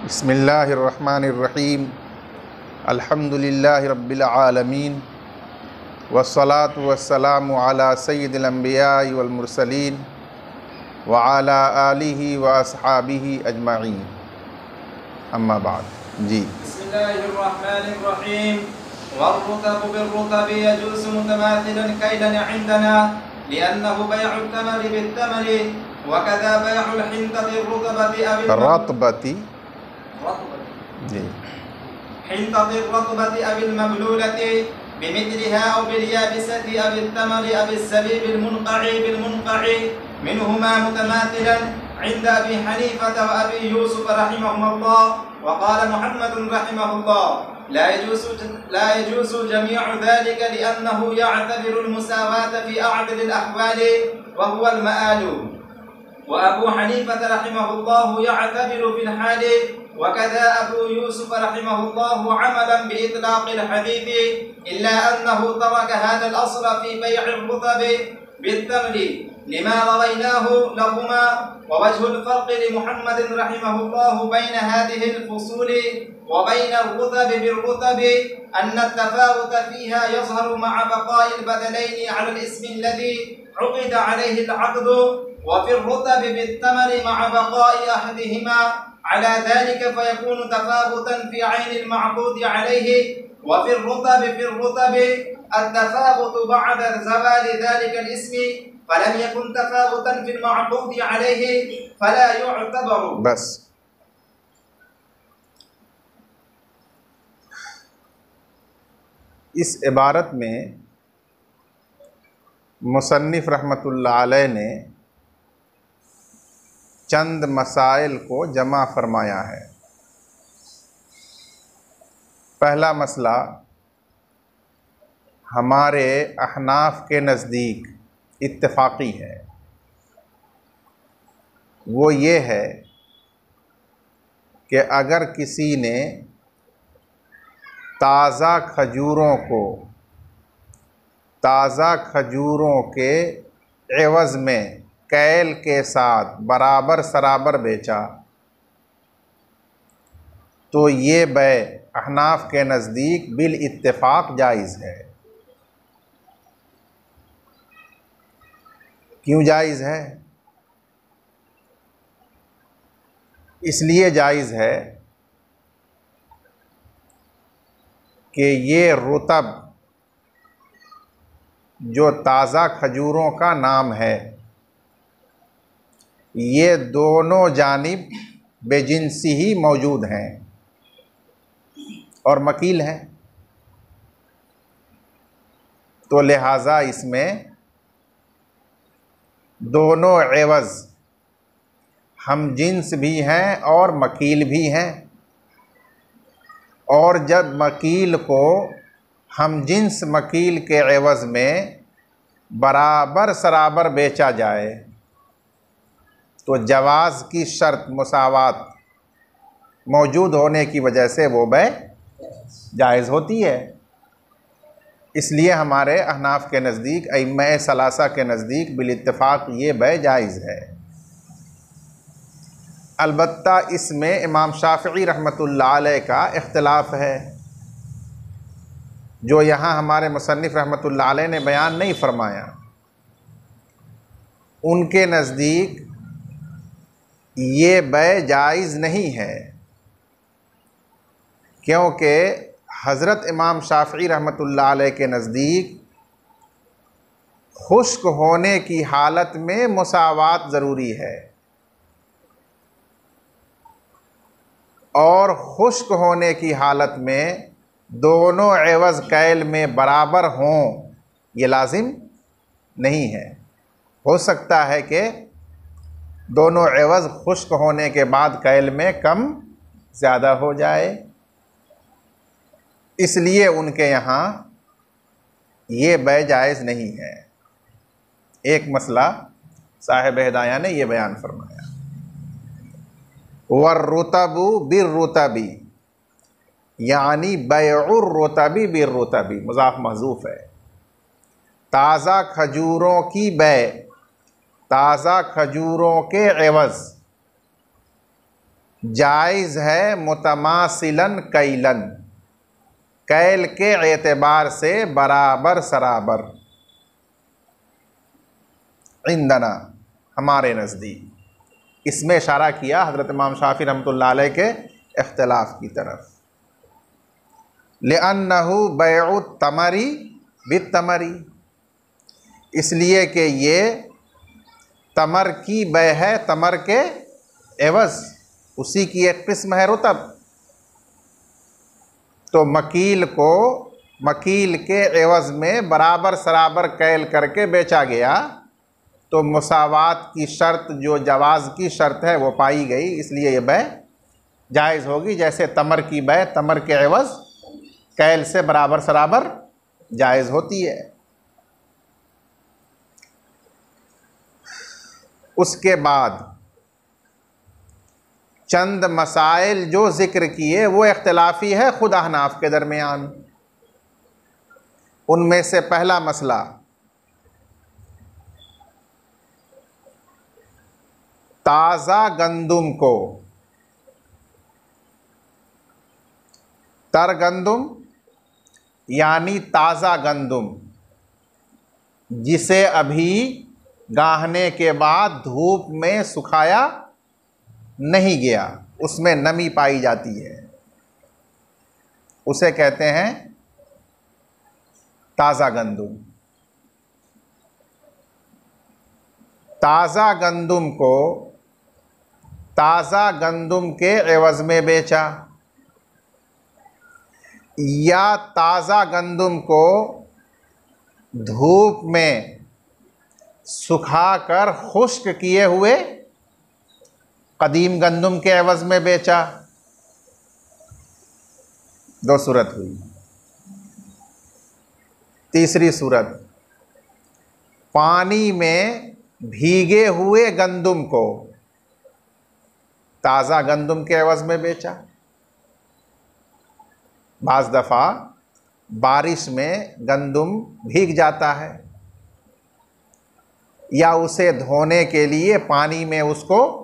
बिस्मिल्लाहिर्रहमानिर्रहीम अल्हम्दुलिल्लाहि रब्बिल आलमीन वस्सलातु वस्सलामु अला सय्यिदिल अंबियाइ वल मुरसलीन व अला आलिहि व अस्हाबिहि अजमाइन अम्मा बाद। जी, बिस्मिल्लाहिर्रहमानिर्रहीम वर्रुतबु बिर्रुतबि यजूज़ु मुतमाथिलन कैलन इंदना लिअन्नहु बैउत तमरि बित्तमरि वकज़ा बैउल हिंतति रुतबति अबिल रतबती जी हिंतति रुतबति अबिल मबलूलति बिमिथलिहा औ बिलयाबिसति अबिल तमरि अबिल ज़बीबिल मुनक़ई मिनहुमा मुतमाथिलन इंद अबी हनीफा व अबी यूसुफ रहिमहुमुल्लाह वक़ाल मुहम्मद रहिमहुल्लाह ला यजूज़ु जमीअ ज़ालिक लिअन्नहु यअतबिरु अल-मुसावात फ़ी अअदल अल-अहवाल व हुवा अल-मआल व अबू हनीफा रहिमहुल्लाह यअतबिरु फ़िल हाल व कज़ा अबू यूसुफ रहिमहुल्लाह अमलन बिइतलाक़ अल-हदीथ इल्ला अन्नहु तरक हाज़ा अल-अस्ल फ़ी बै'i अर-रुतब बित्तमर लिमा रवैनाहु लहुमा व वजहु अल-फ़र्क़ लिमुहम्मद रहिमहुल्लाह बैन हाज़िहि अल-फ़ुसूल व बैन अर-रुतब बिर-रुतब अन्न अत-तफ़ावुत फ़ीहा यज़हरु मअ बक़ाइ अल-बदलैन अला अल-इस्म अल्लज़ी उक़िद अलैहि अल-अक़्द व फ़ी अर-रुतब बित्तमर मअ बक़ाइ अहदिहिमा अला ज़ालिक फ़यकूनु तफ़ावुतन फ़ी ऐन अल-मअक़ूद अलैहि व फ़ी अर-रुतब अत-तफ़ावुत बअद ज़वाल ज़ालिक अल-इस्म फलम यकुन तफ़ावुतन फ़ी अल-मअक़ूद अलैहि फला युअतबरु। बस इस इबारत में मुसन्निफ़ रहमतुल्लाह अलैह ने चंद मसाइल को जमा फरमाया है। पहला मसला हमारे अहनाफ के नज़दीक इत्तेफाक़ी है, वो ये है कि अगर किसी ने ताज़ा खजूरों के एवज़ में कैल के साथ बराबर सराबर बेचा तो ये बै अहनाफ के नज़दीक बिल इत्तेफाक जायज़ है। क्यों जायज़ है? इसलिए जायज़ है कि ये रुतब जो ताज़ा खजूरों का नाम है, ये दोनों जानिब बेजिनसी ही मौजूद हैं और मकील हैं, तो लिहाजा इसमें दोनों एवज़ हम जिन्स भी हैं और मकील भी हैं। और जब मकील को हम जिन्स मकील के एवज़ में बराबर सराबर बेचा जाए तो जवाज़ की शर्त मुसावात मौजूद होने की वजह से वो बै जायज़ होती है। इसलिए हमारे अहनाफ के नज़दीक, अइम्मा सलासा के नज़दीक बिल इत्तिफ़ाक़ ये बै जायज़ है। अलबत्ता इसमें इमाम शाफ़िई रहमतुल्लाह अलैह का इख्तिलाफ है, जो यहाँ हमारे मुसन्निफ़ रहमतुल्लाह अलैह ने बयान नहीं फरमाया। उनके नज़दीक ये बै जायज़ नहीं है, क्योंकि हज़रत इमाम शाफ़िई रहमतुल्लाह अलैह के नज़दीक खुश्क होने की हालत में मुसावात ज़रूरी है और खुश्क होने की हालत में दोनों एवज़ कैल में बराबर हों ये लाजिम नहीं है। हो सकता है कि दोनों एवज़ खुश्क होने के बाद कैल में कम ज़्यादा हो जाए, इसलिए उनके यहाँ ये बै जायज़ नहीं है। एक मसला साहिब हिदाया ने ये बयान फरमाया। वर्रुतबु बिर्रुतबी यानी बैउर रुतबी बिर्रुतबी, मुज़ाफ़ महज़ूफ़ है। ताज़ा खजूरों की बै ताज़ा खजूरों के एवज़ जायज़ है मुतमासिलन कैलन, कैल के एतबार से बराबर सराबर, इंदना हमारे नज़दीक। इसमें इशारा किया हज़रत इमाम शाफ़ी रहमतुल्लाह अलैह के इख्तिलाफ़ की तरफ। लिअन्नहु बैउ तमरी बितमरी, इसलिए कि ये तमर की बै है, तमर के एवज़, उसी की एक किस्म है रुतब। तो मकील के एवज़ में बराबर सराबर कैल करके बेचा गया, तो मुसावात की शर्त जो जवाज़ की शर्त है वो पाई गई, इसलिए ये बै जायज़ होगी। जैसे तमर की बै तमर के एवज़ कैल से बराबर सराबर जायज़ होती है। उसके बाद चंद मसाइल जो ज़िक्र किए वो इख्तिलाफ़ी है खुद अहनाफ के दरमियान। उनमें से पहला मसला, ताज़ा गंदुम को तर गंदुम यानी ताज़ा गंदुम, जिसे अभी गाहने के बाद धूप में सुखाया नहीं गया, उसमें नमी पाई जाती है, उसे कहते हैं ताज़ा गंदुम। ताज़ा गंदुम को ताज़ा गंदुम के एवज़ में बेचा, या ताज़ा गंदुम को धूप में सुखाकर खुश्क किए हुए कदीम गंदुम के एवज़ में बेचा। दो सूरत हुई। तीसरी सूरत, पानी में भीगे हुए गंदुम को ताज़ा गंदुम के एवज़ में बेचा। बाज़ दफ़ा बारिश में गंदुम भीग जाता है, या उसे धोने के लिए पानी में उसको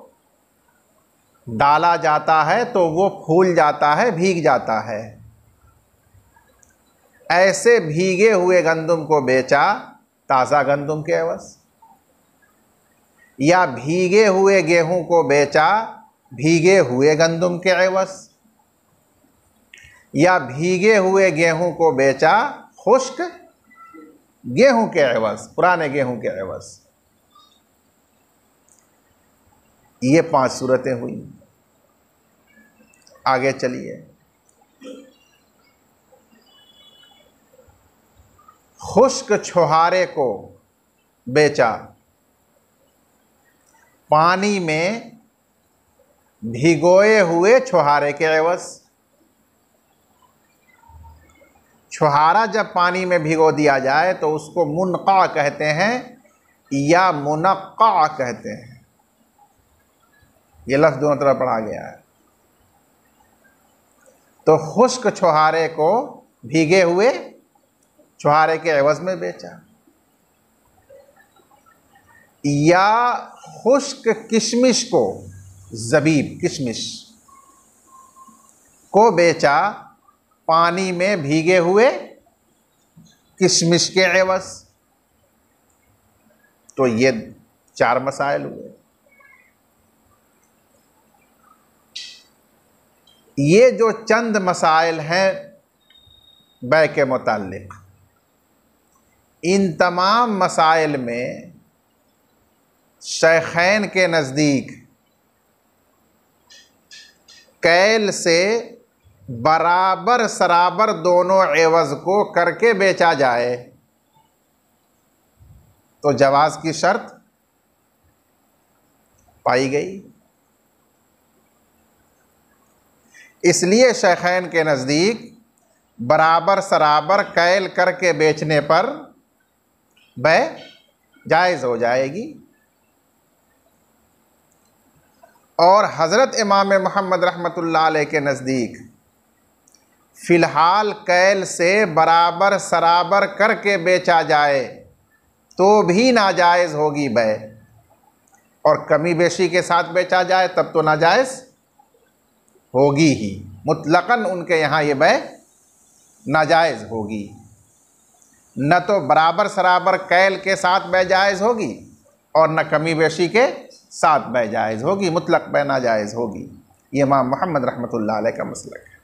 डाला जाता है तो वो फूल जाता है, भीग जाता है। ऐसे भीगे हुए गंदुम को बेचा ताज़ा गंदुम के एवज़, या भीगे हुए गेहूं को बेचा भीगे हुए गंदुम के एवज़, या भीगे हुए गेहूं को बेचा खुश्क गेहूं के एवज़, पुराने गेहूं के एवज़। ये 5 सूरतें हुई। आगे चलिए। खुश्क छुहारे को बेचा, पानी में भिगोए हुए छुहारे के एवज़। छुहारा जब पानी में भिगो दिया जाए तो उसको मुनक़ा कहते हैं या मुनक़्क़ा कहते हैं। ये लफ्ज़ दोनों तरफ पढ़ा गया है। तो खुश्क छुहारे को भीगे हुए छुहारे के एवज़ में बेचा, या खुश्क किशमिश को, ज़बीब किशमिश को बेचा पानी में भीगे हुए किशमिश के एवज़। तो ये 4 मसाइल हुए। ये जो चंद मसाइल हैं बै के मुताल्लिक़, इन तमाम मसाइल में शेखैन के नज़दीक कैल से बराबर सराबर दोनों एवज़ को करके बेचा जाए तो जवाज़ की शर्त पाई गई। इसलिए शेखैन के नज़दीक बराबर सराबर कैल करके बेचने पर बै जायज़ हो जाएगी। और हज़रत इमाम मोहम्मद रहमतुल्लाह अलैह के नज़दीक फ़िलहाल कैल से बराबर सराबर करके बेचा जाए तो भी नाजायज़ होगी बै, और कमी बेशी के साथ बेचा जाए तब तो नाजायज़ होगी ही, मुतलकन उनके यहाँ ये बै नाजायज़ होगी। न तो बराबर सराबर कैल के साथ बै जायज़ होगी और न कमी बेशी के साथ बै जायज़ होगी, मुतलक बै नाजायज़ होगी। ये इमाम मोहम्मद रहमतुल्लाह अलैह का मसलक है।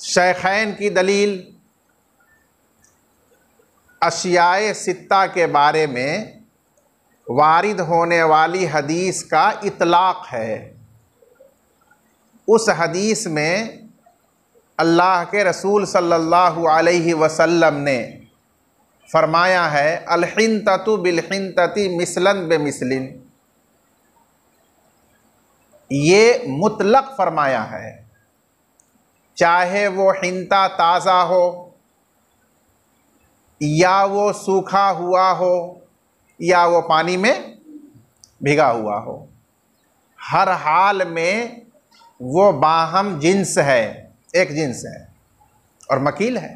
शेखैन की दलील अशियाए सित्ता के बारे में वारिद होने वाली हदीस का इतलाक़ है। उस हदीस में अल्लाह के रसूल सल्लल्लाहु अलैहि वसल्लम ने फरमाया है, अल-हिंततु बिल-हिंतति मिसलन बे-मिसलिन। ये मुतलक फरमाया है, चाहे वो हिंता ताज़ा हो या वो सूखा हुआ हो या वो पानी में भिगा हुआ हो, हर हाल में वो बाहम जिन्स है, एक जिन्स है और मकील है।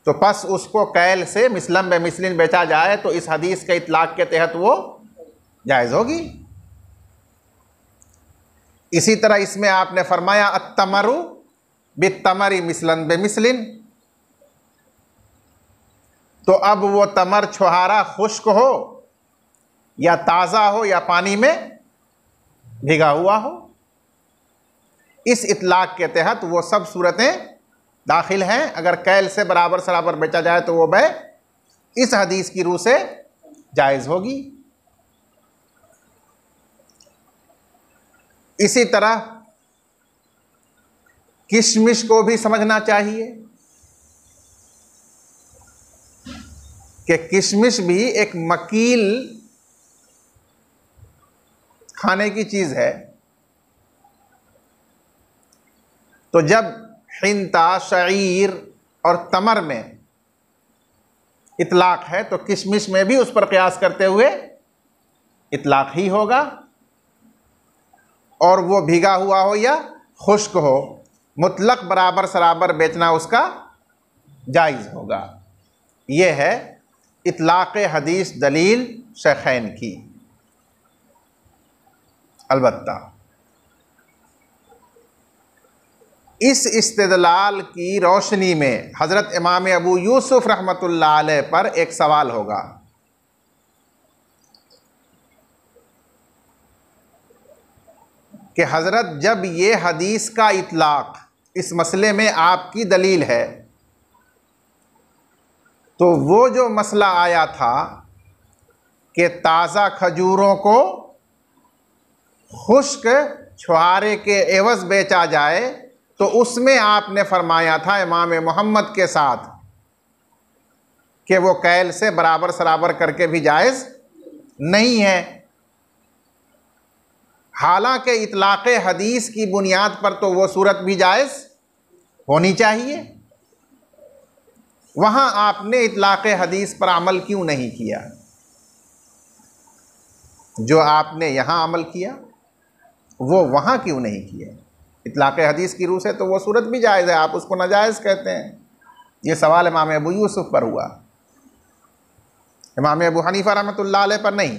तो बस उसको कैल से मिसलम बे मिसलिन बेचा जाए तो इस हदीस के इतलाक़ के तहत वो जायज़ होगी। इसी तरह इसमें आपने फरमाया अत्तमरु बित्तमरी मिसलन बे मिसलिन। तो अब वो तमर छुहारा खुश्क हो या ताज़ा हो या पानी में भिगा हुआ हो, इस इतलाक़ के तहत वो सब सूरतें दाखिल हैं। अगर कैल से बराबर सराबर बेचा जाए तो वो बै इस हदीस की रूह से जायज़ होगी। इसी तरह किशमिश को भी समझना चाहिए कि किशमिश भी एक मकील खाने की चीज़ है। तो जब हिंता, शईर और तमर में इतलाक़ है तो किशमिश में भी उस पर क़यास करते हुए इतलाक़ ही होगा, और वो भीगा हुआ हो या खुश्क हो, मुतलक बराबर सराबर बेचना उसका जायज़ होगा। ये है इतलाक़ हदीस दलील शेखैन की। अलबत्ता इस इस्तिदलाल की रोशनी में हज़रत इमाम अबू यूसुफ रहमतुल्लाह अलैह पर एक सवाल होगा कि हज़रत, जब ये हदीस का इतलाक़ इस मसले में आपकी दलील है, तो वो जो मसला आया था कि ताज़ा खजूरों को खुश्क छुहारे के एवज़ बेचा जाए, तो उसमें आपने फरमाया था इमाम मोहम्मद के साथ कि वो कैल से बराबर सराबर करके भी जायज़ नहीं है। हालांकि इतलाक़ हदीस की बुनियाद पर तो वो सूरत भी जायज़ होनी चाहिए। वहाँ आपने इतलाक़ हदीस पर अमल क्यों नहीं किया? जो आपने यहाँ अमल किया वो वहाँ क्यों नहीं किया? इतलाक़ हदीस की रूह से तो वो सूरत भी जायज़ है, आप उसको नाजायज़ कहते हैं। ये सवाल इमाम अबू यूसुफ पर हुआ, इमाम अबू हनीफ़ा रहमतुल्लाह अलैह पर नहीं,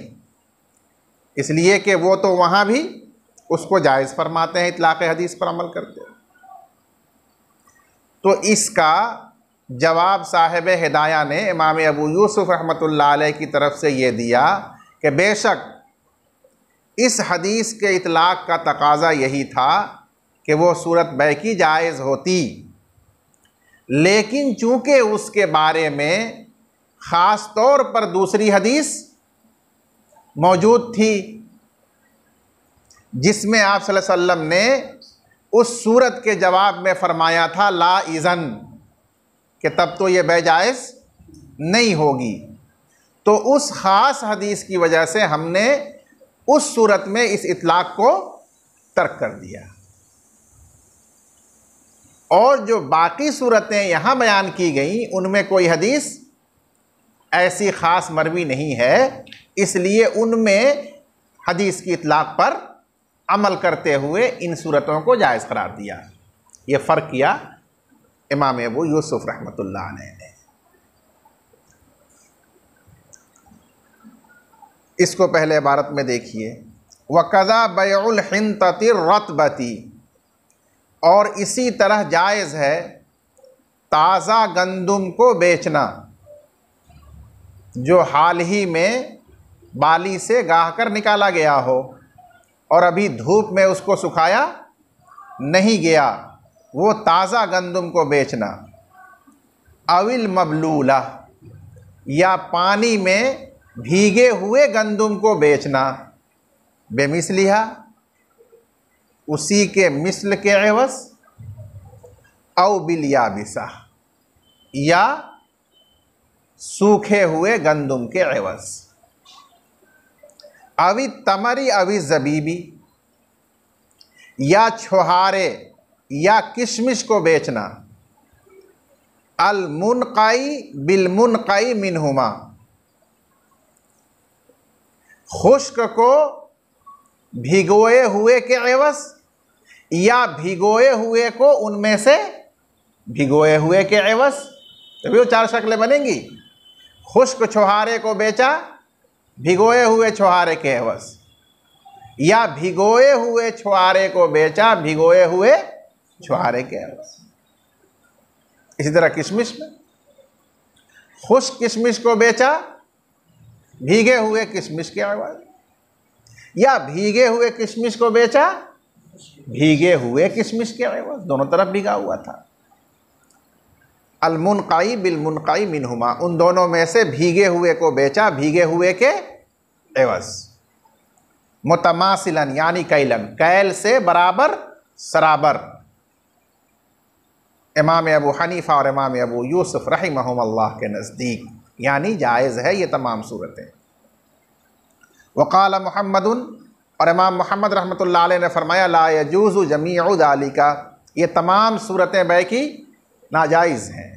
इसलिए कि वो तो वहाँ भी उसको जायज़ फरमाते हैं, इतलाक़ हदीस पर अमल करते हैं। तो इसका जवाब साहिब हिदाया ने इमाम अबू यूसुफ रहमतुल्लाह अलैह की तरफ से ये दिया कि बेशक इस हदीस के इतलाक़ का तकाज़ा यही था कि वो सूरत बै की जायज़ होती, लेकिन चूँकि उसके बारे में ख़ास तौर पर दूसरी हदीस मौजूद थी जिसमें आप सल्लल्लाहु अलैहि वसल्लम ने उस सूरत के जवाब में फ़रमाया था ला इज़न, कि तब तो ये बै जायज़ नहीं होगी। तो उस ख़ास हदीस की वजह से हमने उस सूरत में इस इतलाक़ को तर्क कर दिया, और जो बाकी सूरतें यहाँ बयान की गई उनमें कोई हदीस ऐसी ख़ास मरवी नहीं है, इसलिए उनमें हदीस की इतलाक़ पर अमल करते हुए इन सूरतों को जायज़ करार दिया। ये फ़र्क किया इमाम अबू यूसुफ रहमतुल्लाह अलैह ने। इसको पहले इबारत में देखिए, वकज़ा बैउल हिंतति रतबती, और इसी तरह जायज़ है ताज़ा गंदुम को बेचना जो हाल ही में बाली से गाह कर निकाला गया हो और अभी धूप में उसको सुखाया नहीं गया, वो ताज़ा गंदुम को बेचना। अविल मबलूला, या पानी में भीगे हुए गंदुम को बेचना, बेमिसलिहा, उसी के मिसल के एवज़, औ बिल याबिसा, या सूखे हुए गंदुम के एवज़। अवी तमरी अवी ज़बीबी, या छोहारे या किशमिश को बेचना। अल मुनक़ई बिल मुनक़ई मिनहुमा, खुश्क को भिगोए हुए के एवज़ या भिगोए हुए को उनमें से भिगोए हुए के एवज़। तभी वो चार शक्लें बनेंगी। खुश्क छोहारे को बेचा भिगोए हुए छोहारे के एवज़, या भिगोए हुए छोहारे को बेचा भिगोए हुए छोहारे के एवज़। इसी तरह किशमिश में खुश्क किशमिश को बेचा भीगे हुए किशमिश के एवज़, या भीगे हुए किशमिश को बेचा भीगे हुए किशमिश के एवज़, दोनों तरफ भीगा हुआ था। अल मुनक़ई बिल मुनक़ई मिनहुमा, उन दोनों में से भीगे हुए को बेचा भीगे हुए के एवज़। मुतमासिलन यानी कैलन, कैल से बराबर सराबर। इमाम अबू हनीफ़ा और इमाम अबू यूसुफ रहिमहुमुल्लाह के नज़दीक यानी जायज़ है ये तमाम सूरतें। वक़ाल मुहम्मदुन, और इमाम मोहम्मद रहमतुल्लाह अलैह ने फरमाया, ला यजूज़ु जमीउ ज़ालिका, ये तमाम सूरतें बै की नाजायज़ हैं।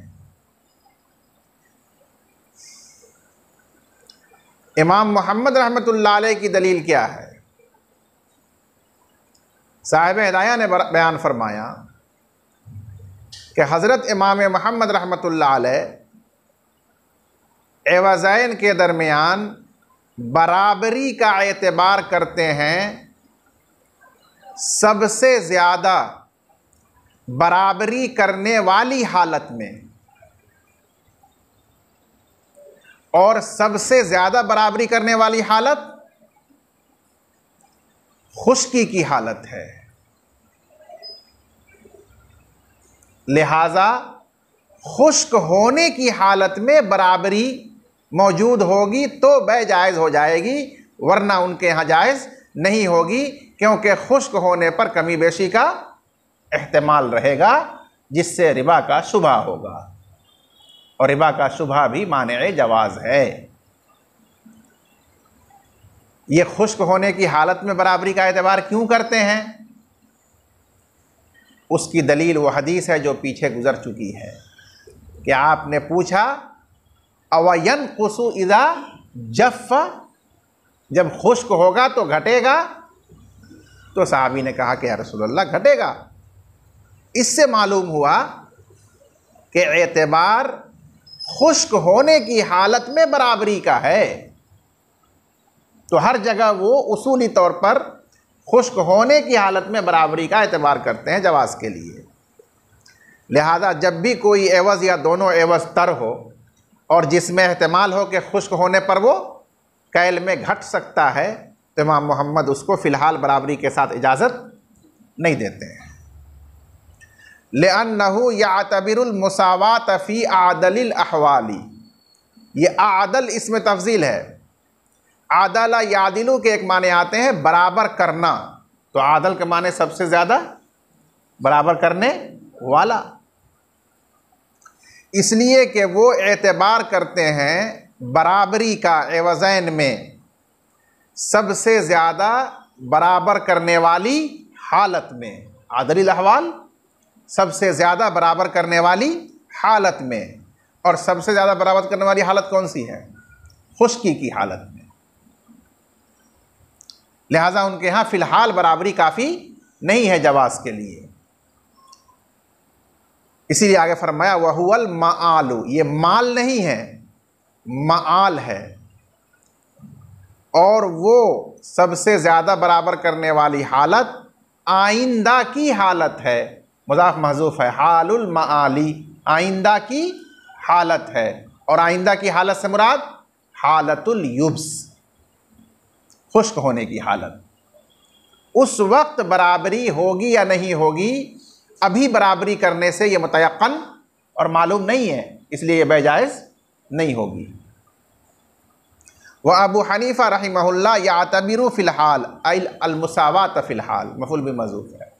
इमाम मोहम्मद रहमतुल्लाह अलैह की दलील क्या है? साहिब हिदाया ने बयान फरमाया कि हज़रत इमाम मोहम्मद रहमतुल्लाह अलैह एवज़ैन के दरमियान बराबरी का एतबार करते हैं सबसे ज़्यादा बराबरी करने वाली हालत में, और सबसे ज़्यादा बराबरी करने वाली हालत खुश्की की हालत है। लिहाजा खुश्क होने की हालत में बराबरी मौजूद होगी तो बै जायज़ हो जाएगी, वरना उनके यहाँ जायज़ नहीं होगी, क्योंकि खुश्क होने पर कमी बेशी का एहतमाल रहेगा जिससे रिबा का शुबा होगा, और रिबा का शुबा भी माने जवाज़ है। ये खुश्क होने की हालत में बराबरी का एतबार क्यों करते हैं? उसकी दलील वो हदीस है जो पीछे गुजर चुकी है कि आपने पूछा अवयन कुसु इदा जफ़्फ़ा, जब खुश्क होगा तो घटेगा? तो साहबी ने कहा कि या रसूलल्लाह घटेगा। इससे मालूम हुआ कि एतबार खुश्क होने की हालत में बराबरी का है, तो हर जगह वो उसूली तौर पर खुश्क होने की हालत में बराबरी का एतबार करते हैं जवाज़ के लिए। लिहाजा जब भी कोई एवज़ या दोनों एवज़ तर हो और जिसमें एहतमाल हो कि खुश्क होने पर वो कैल में घट सकता है, तो इमाम मोहम्मद उसको फ़िलहाल बराबरी के साथ इजाज़त नहीं देते हैं। लिअन्नहु यातबिरुल मुसावात फ़ी आदलिल अहवाली, ये आदल इसमें तफ़ज़ील है। आदला यादिलु के एक माने आते हैं बराबर करना, तो आदल के माने सबसे ज़्यादा बराबर करने वाला, इसलिए कि वो एतबार करते हैं बराबरी का एवज़ैन में सबसे ज़्यादा बराबर करने वाली हालत में। आदलिल अहवाल सबसे ज़्यादा बराबर करने वाली हालत में, और सबसे ज़्यादा बराबर करने वाली हालत कौन सी है? खुश्की की हालत में। लिहाजा उनके यहाँ फ़िलहाल बराबरी काफ़ी नहीं है जवाज़ के लिए। इसीलिए आगे फरमाया वहुवल माआलु, ये माल नहीं है, माआल है। और वो सबसे ज़्यादा बराबर करने वाली हालत आइंदा की हालत है। मुज़ाफ महज़ूफ़ है, हालुल माली, आइंदा की हालत है। और आइंदा की हालत से मुराद हालतुल युब्स, खुश्क होने की हालत। उस वक्त बराबरी होगी या नहीं होगी, अभी बराबरी करने से ये मुतयक्कन और मालूम नहीं है, इसलिए ये बेजायज़ नहीं होगी। व अबू हनीफ़ा रहिमहुल्लाह यातबिरु फ़िलहाल अल मुसावात फ़िलहाल, मफ़ूल भी मज़ूफ़ है।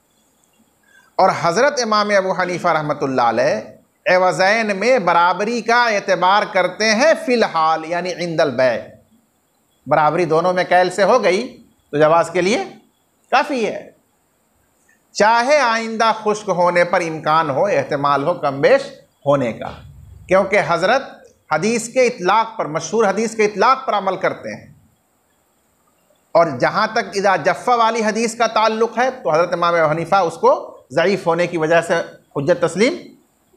और हज़रत इमाम अबू हनीफ़ा रहमतुल्लाह अलैह एवज़ैन में बराबरी का एतबार करते हैं फ़िलहाल, यानी इंदल बै। बराबरी दोनों में कैल से हो गई तो जवाज़ के लिए काफ़ी है, चाहे आइंदा खुश्क होने पर इम्कान हो, एहतमाल हो कम बेश होने का, क्योंकि हज़रत हदीस के इतलाक़ पर, मशहूर हदीस के इतलाक़ पर अमल करते हैं। और जहाँ तक इदा जफ़्फ़ा वाली हदीस का ताल्लुक़ है तो हज़रत इमाम अबू हनीफ़ा उसको ज़ईफ़ होने की वजह से हुज्जत तस्लीम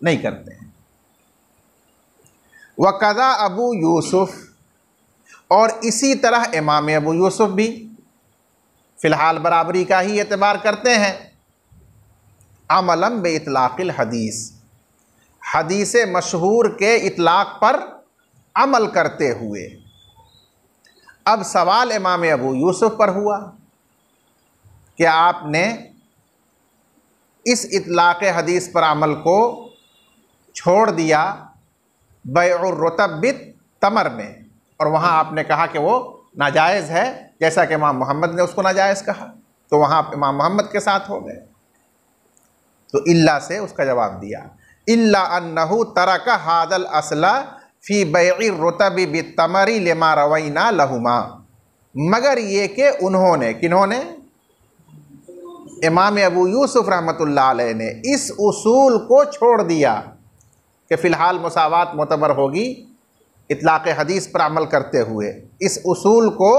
नहीं करते हैं। वक़ज़ा अबू यूसुफ़, और इसी तरह इमाम अबू यूसुफ़ भी फ़िलहाल बराबरी का ही एतबार करते हैं। अमलन बे इतलाक़िल हदीस, हदीस मशहूर के इतलाक़ पर अमल करते हुए। अब सवाल इमाम अबू यूसुफ़ पर हुआ कि आपने इस इतलाक़ हदीस पर अमल को छोड़ दिया बैउर रुतब बित तमर में, और वहाँ आपने कहा कि वो नाजायज़ है, जैसा कि इमाम मोहम्मद ने उसको नाजायज़ कहा, तो वहाँ आप इमाम मोहम्मद के साथ हो गए। तो इल्ला से उसका जवाब दिया, इल्ला अन्नहु तरका हादल असला फ़ी बैइ रुतबि बित्तमरी लिमा रवैना लहुमा, मगर ये कि उन्होंने, किन्होंने, इमाम अबू यूसुफ़ रहमतुल्लाह अलैह ने इस उसूल को छोड़ दिया कि फ़िलहाल मुसावात मोतबर होगी इतलाक़ हदीस पर अमल करते हुए। इस उसूल को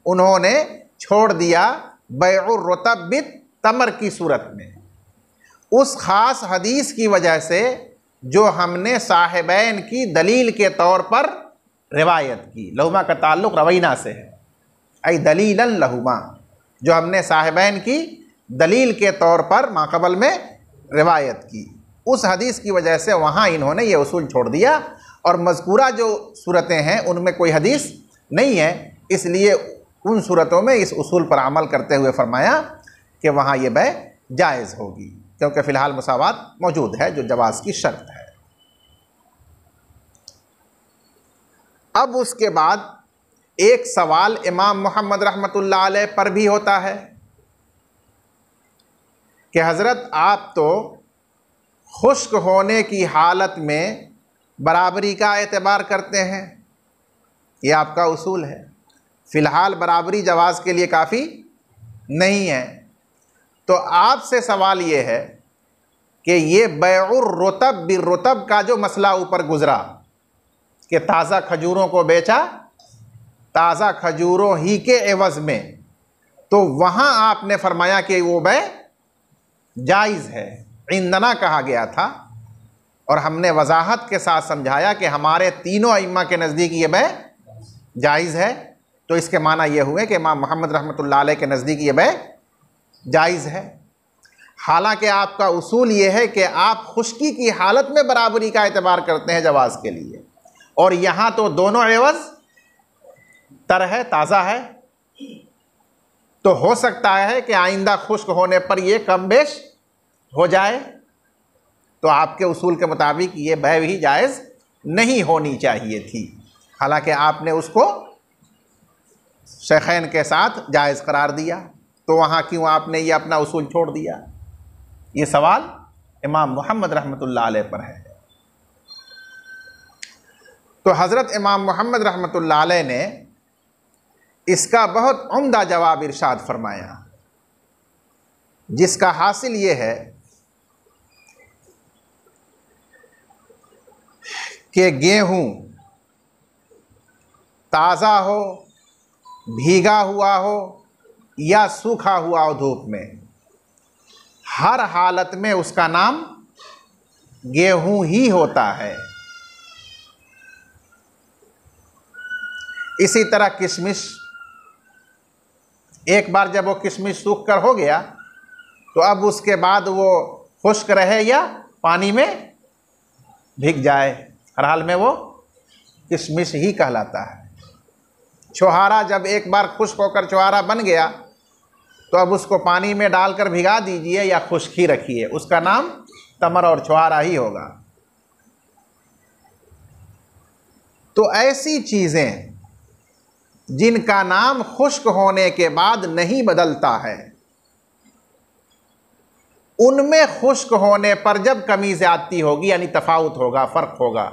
उन्होंने छोड़ दिया बैउर रुतब बित तमर की सूरत में, उस ख़ास हदीस की वजह से जो हमने साहिबैन की दलील के तौर पर रिवायत की। लहुमा का ताल्लुक़ रवैना से है, ऐ दलीलन लहुमा, जो हमने साहिबैन की दलील के तौर पर माक़बल में रिवायत की, उस हदीस की वजह से वहाँ इन्होंने ये उसूल छोड़ दिया। और मज़कूरा जो सूरतें हैं उनमें कोई हदीस नहीं है, इसलिए उन सूरतों में इस उसूल पर अमल करते हुए फरमाया कि वहाँ ये बै जायज़ होगी, क्योंकि फ़िलहाल मुसावात मौजूद है जो जवाज़ की शर्त है। अब उसके बाद एक सवाल इमाम मोहम्मद रहमतुल्लाह अलैह पर भी होता है कि हज़रत आप तो खुश्क होने की हालत में बराबरी का एतबार करते हैं, ये आपका उसूल है, फ़िलहाल बराबरी जवाज़ के लिए काफ़ी नहीं है। तो आपसे सवाल ये है कि ये बैउर रुतब बिर रुतब का जो मसला ऊपर गुज़रा कि ताज़ा खजूरों को बेचा ताज़ा खजूरों ही के एवज़ में, तो वहाँ आपने फरमाया कि वो बै जायज़ है, इंदना कहा गया था, और हमने वजाहत के साथ समझाया कि हमारे तीनों अइम्मा के नज़दीक ये बै जायज़ है। तो इसके माना ये हुए कि इमाम मोहम्मद रहमतुल्लाह अलैह के नज़दीक ये बै जायज़ है। हालांकि आपका उसूल ये है कि आप खुश्की की हालत में बराबरी का एतबार करते हैं जवाज़ के लिए, और यहाँ तो दोनों एवज़ तर है, ताज़ा है, तो हो सकता है कि आइंदा खुश्क होने पर यह कम बेश हो जाए। तो आपके उसूल के मुताबिक ये बै भी जायज़ नहीं होनी चाहिए थी, हालांकि आपने उसको शेखैन के साथ जायज़ करार दिया, तो वहाँ क्यों आपने ये अपना उसूल छोड़ दिया? ये सवाल इमाम मोहम्मद रहमतुल्लाह अलैह पर है। तो हज़रत इमाम मोहम्मद रहमतुल्लाह अलैह ने इसका बहुत उम्दा जवाब इरशाद फरमाया, जिसका हासिल ये है कि गेहूँ ताज़ा हो, भीगा हुआ हो या सूखा हुआ हो धूप में, हर हालत में उसका नाम गेहूँ ही होता है। इसी तरह किशमिश एक बार जब वो किशमिश सूख कर हो गया तो अब उसके बाद वो खुश्क रहे या पानी में भीग जाए, हर हाल में वो किशमिश ही कहलाता है। छोहारा जब एक बार खुश्क होकर छोहारा बन गया तो अब उसको पानी में डालकर भिगा दीजिए या खुश्क ही रखिए, उसका नाम तमर और छोहारा ही होगा। तो ऐसी चीज़ें जिनका नाम खुश्क होने के बाद नहीं बदलता है, उनमें खुश्क होने पर जब कमी ज़्यादती होगी यानी तफाउत होगा, फ़र्क होगा,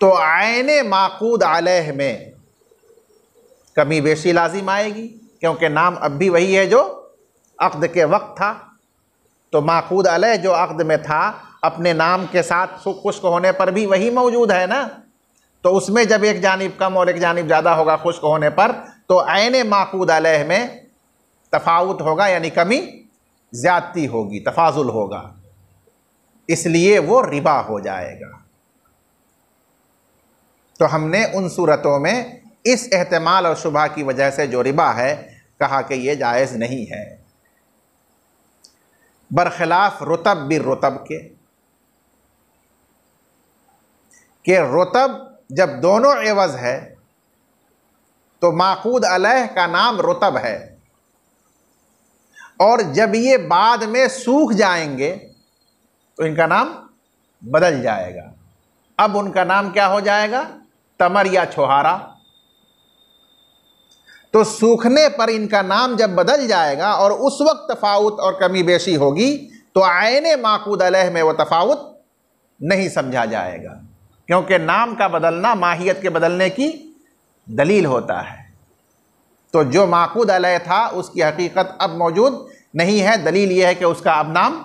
तो आयने माकूद अलैह में कमी बेशी लाजिम आएगी, क्योंकि नाम अब भी वही है जो अक़्द के वक्त था। तो माकूद अलैह जो अक़्द में था अपने नाम के साथ खुश्क होने पर भी वही मौजूद है ना। तो उसमें जब एक जानिब कम और एक जानिब ज़्यादा होगा खुश्क होने पर, तो आयने माकूद अलैह में तफाउत होगा यानी कमी ज़्यादती होगी, तफाजुल होगा, इसलिए वो रिबा हो जाएगा। तो हमने उन सूरतों में इस एहतमाल और शुबहा की वजह से जो रिबा है कहा कि ये जायज़ नहीं है, बरखिलाफ रुतब बिर रुतब के रुतब जब दोनों एवज़ है तो माकूद अलैह का नाम रुतब है, और जब ये बाद में सूख जाएंगे तो इनका नाम बदल जाएगा। अब उनका नाम क्या हो जाएगा? तमर या छोहारा। तो सूखने पर इनका नाम जब बदल जाएगा और उस वक्त तफाउत और कमी बेशी होगी तो आयने माकूद अलैह में वो तफाउत नहीं समझा जाएगा, क्योंकि नाम का बदलना माहियत के बदलने की दलील होता है। तो जो माकूद अलैह था उसकी हकीकत अब मौजूद नहीं है, दलील ये है कि उसका अब नाम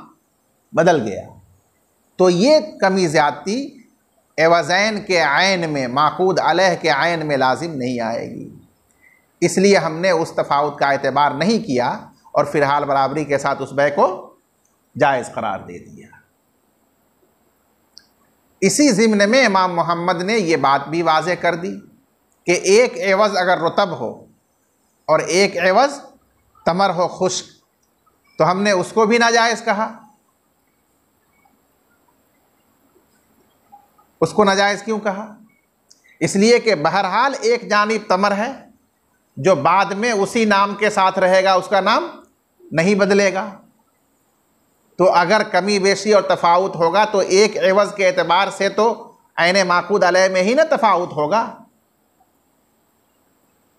बदल गया। तो ये कमी ज़्यादती एवज़ैन के आयन में, माकूद अलैह के आयन में लाजिम नहीं आएगी, इसलिए हमने उस तफाउत का एतबार नहीं किया और फ़िलहाल बराबरी के साथ उस बै को जायज़ करार दे दिया। इसी ज़िम्न में इमाम मोहम्मद ने ये बात भी वाज़ेह कर दी कि एक एवज़ अगर रुतब हो और एक एवज़ तमर हो खुश्क, तो हमने उसको भी नाजायज़ कहा। उसको नाजायज़ क्यों कहा? इसलिए कि बहरहाल एक जानिब तमर है जो बाद में उसी नाम के साथ रहेगा, उसका नाम नहीं बदलेगा। तो अगर कमी बेशी और तफाउत होगा तो एक एवज़ के एतबार से तो ऐने माकूद अलैह में ही ना तफाउत होगा।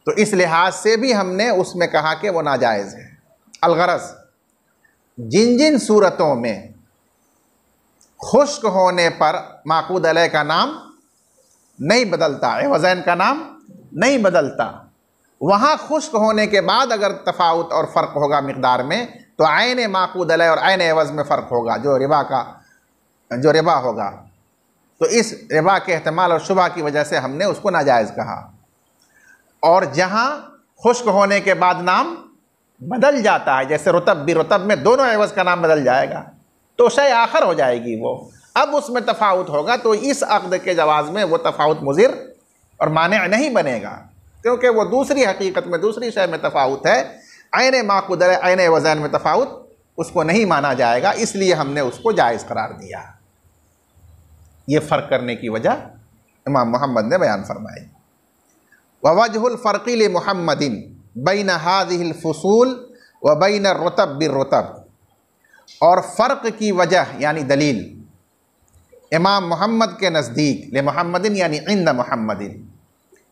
तो इस लिहाज से भी हमने उसमें कहा कि वो नाजायज़ है। अलगरज़ जिन जिन सूरतों में खुश्क होने पर माकूद अलैह का नाम नहीं बदलता, एवज़ैन का नाम नहीं बदलता, वहाँ खुश्क होने के बाद अगर तफाउत और फ़र्क होगा मिक़दार में, तो आयने माकूद अलैह और आयने एवज़ में फ़र्क होगा, जो रिबा होगा। तो इस रिबा के एहतमाल और शुबहा की वजह से हमने उसको नाजायज़ कहा। और जहाँ खुश्क होने के बाद नाम बदल जाता है, जैसे रुतब भी रुतब में दोनों एवज़ का नाम बदल जाएगा, तो शय आखर हो जाएगी वो, अब उसमें तफाउत होगा, तो इस अक़्द के जवाज़ में वो तफाउत मुज़िर और माने नहीं बनेगा, क्योंकि वो दूसरी हकीकत में दूसरी शय में तफाउत है। ऐने माकूद अलैह ऐने वज़न में तफाउत उसको नहीं माना जाएगा, इसलिए हमने उसको जायज़ करार दिया। ये फ़र्क करने की वजह इमाम मोहम्मद ने बयान फरमाई। ववजहुल फ़र्क़ि लि मुहम्मदिन बैन हाज़िहिल फ़ुसूल व बैन रुतब बिर रुतब, और फ़र्क की वजह यानी दलील इमाम मोहम्मद के नज़दीक, ले मुहम्मदिन यानी इंद मुहम्मदिन,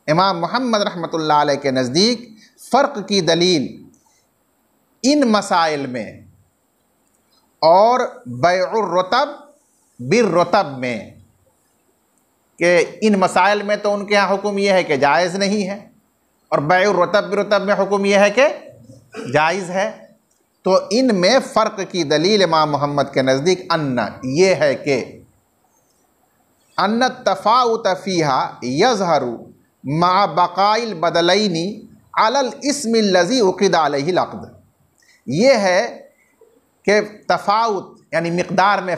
इमाम मोहम्मद रहमतुल्लाह अलैह के नज़दीक फ़र्क की दलील इन मसाइल में और बैउर रुतब बिर रुतब में, कि इन मसाइल में तो उनके यहाँ हुक्म यह है कि जायज़ नहीं है, और बैउर रुतब बिर रुतब में हुक्म यह है कि जायज़ है। तो इनमें फ़र्क की दलील इमाम मोहम्मद के नज़दीक अन्ना ये है कि अन्ना तफ़ाउत फ़ीहा यज़हरु मा बक़ाइल बदलैनी अलल इस्मिल लज़ी उक़िद अलैहिल अक़्द। ये है कि तफ़ाउत यानी मिक़दार में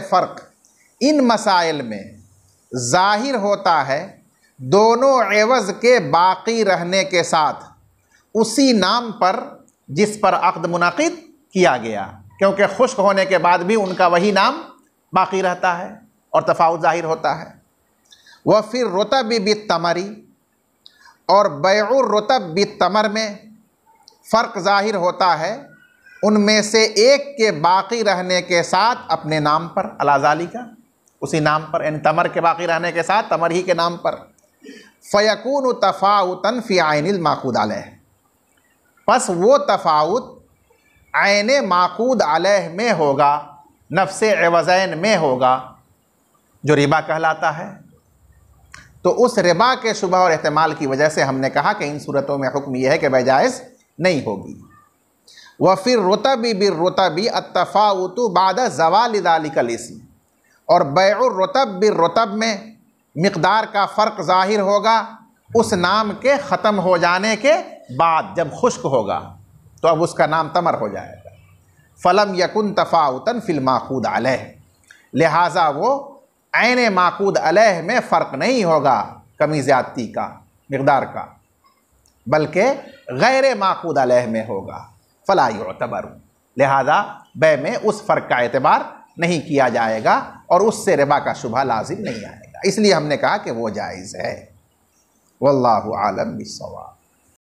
फ़र्क इन मसाइल में ज़ाहिर होता है दोनों एवज़ के बाकी रहने के साथ उसी नाम पर जिस पर अक़्द मुनाक़िद किया गया, क्योंकि खुश्क होने के बाद भी उनका वही नाम बाकी रहता है और तफावत ज़ाहिर होता है। वह फिर रुतब बित्तमरी, और बैउर रुतब बित्तमर में फ़र्क ज़ाहिर होता है उनमें से एक के बाकी रहने के साथ अपने नाम पर, अलाज़ाली का उसी नाम पर, यानी तमर के बाकी रहने के साथ तमर ही के नाम पर। फ़यकून तफ़ाउतन फ़ी आइनिल माक़ूद अलैह, बस वो तफ़ाउत आइने माक़ूद अलैह में होगा, नफ्से एवज़ैन में होगा, जो रिबा कहलाता है। तो उस रिबा के शुबह और एहतमाल की वजह से हमने कहा कि इन सूरतों में हुक्म यह है कि बैजाइज़ नहीं होगी। व फिर रुतबी बिर रुतबी अत्तफ़ाउतु बाद ज़वाल ज़ालिकल इस्म, और बैउर रुतब बिर रुतब में मिक़दार का फ़र्क ज़ाहिर होगा उस नाम के ख़त्म हो जाने के बाद। जब खुश्क होगा तो अब उसका नाम तमर हो जाएगा। फ़लम यकुन तफ़ाउतन फ़िल माक़ूद अलैह, लिहाजा वो ऐन माक़ूद अलैह में फ़र्क नहीं होगा कमी ज़्यादती का, मिक़दार का, बल्कि गैर माक़ूद अलैह में होगा। फ़ला युअतबर, लिहाजा बै में उस फ़र्क का एतबार नहीं किया जाएगा और उससे रिबा का शुबहा लाजिम नहीं आएगा। इसलिए हमने कहा कि वो जायज़ है। वल्लाहु आलम बिस्सवाब।